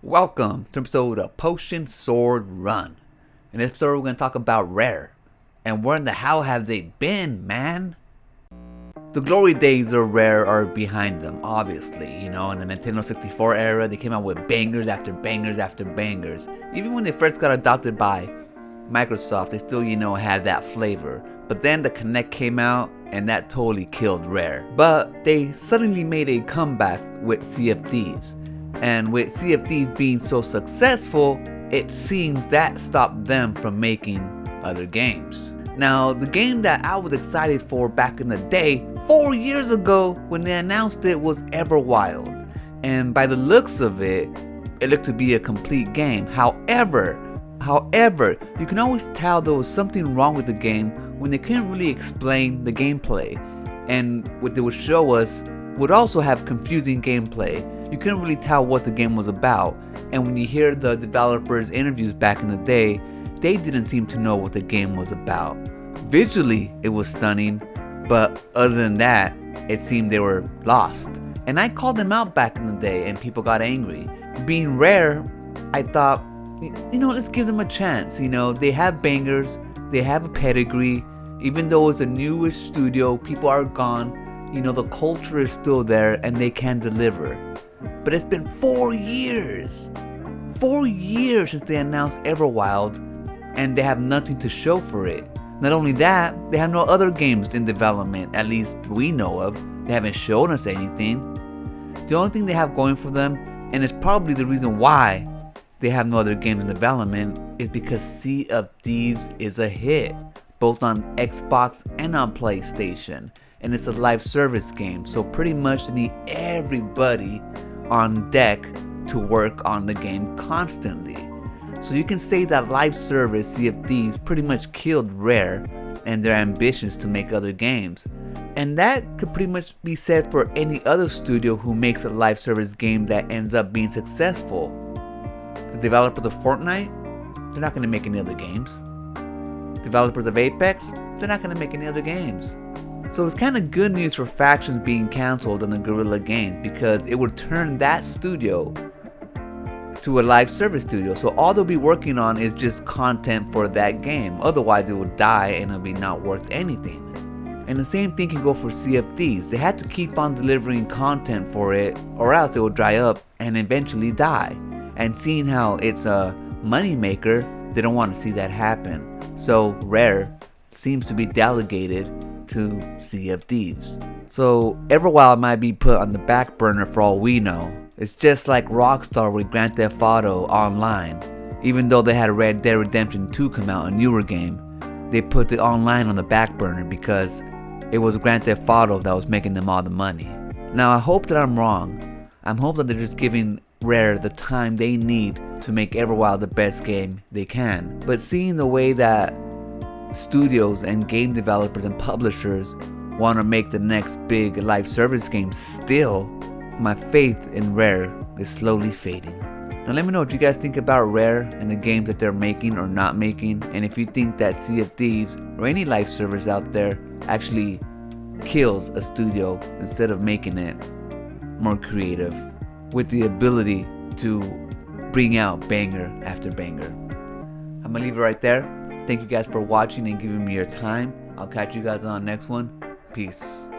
Welcome to an episode of Potion Sword Run. In this episode, we're going to talk about Rare. And where in the hell have they been, man? The glory days of Rare are behind them, obviously. In the Nintendo 64 era, they came out with bangers after bangers after bangers. Even when they first got adopted by Microsoft, they still, had that flavor. But then the Kinect came out, and that totally killed Rare. But they suddenly made a comeback with Sea of Thieves. And with Sea of Thieves being so successful, it seems that stopped them from making other games. Now, the game that I was excited for back in the day, 4 years ago when they announced it, was Everwild. And by the looks of it, it looked to be a complete game. However, you can always tell there was something wrong with the game when they couldn't really explain the gameplay. And what they would show us would also have confusing gameplay. You couldn't really tell what the game was about, and when you hear the developers' interviews back in the day, they didn't seem to know what the game was about. Visually, it was stunning, but other than that, it seemed they were lost. And I called them out back in the day, and people got angry. Being Rare, I thought, let's give them a chance. They have bangers, they have a pedigree. Even though it's a newish studio, people are gone. The culture is still there, and they can deliver. But it's been 4 years. 4 years since they announced Everwild, and they have nothing to show for it. Not only that, they have no other games in development, at least we know of. They haven't shown us anything. The only thing they have going for them, and it's probably the reason why they have no other games in development, is because Sea of Thieves is a hit, both on Xbox and on PlayStation. And it's a live service game, so pretty much they need everybody on deck to work on the game constantly. So you can say that live service Sea of Thieves pretty much killed Rare and their ambitions to make other games. And that could pretty much be said for any other studio who makes a live service game that ends up being successful. The developers of Fortnite, they're not going to make any other games. Developers of Apex, they're not going to make any other games. So it's kind of good news for factions being cancelled on the Guerrilla Games, because it would turn that studio to a live service studio. So all they'll be working on is just content for that game. Otherwise it would die and it'll be not worth anything. And the same thing can go for Sea of Thieves. They had to keep on delivering content for it, or else it will dry up and eventually die. And seeing how it's a money maker, they don't want to see that happen. So Rare seems to be delegated to Sea of Thieves. So Everwild might be put on the back burner for all we know. It's just like Rockstar with Grand Theft Auto Online. Even though they had Red Dead Redemption 2 come out, a newer game, they put the online on the back burner because it was Grand Theft Auto that was making them all the money. Now I hope that I'm wrong. I'm hoping that they're just giving Rare the time they need to make Everwild the best game they can. But seeing the way that studios and game developers and publishers want to make the next big live service game, still, my faith in Rare is slowly fading. Now let me know what you guys think about Rare and the games that they're making or not making, and if you think that Sea of Thieves or any live service out there actually kills a studio instead of making it more creative with the ability to bring out banger after banger. I'm gonna leave it right there. Thank you guys for watching and giving me your time. I'll catch you guys on the next one. Peace.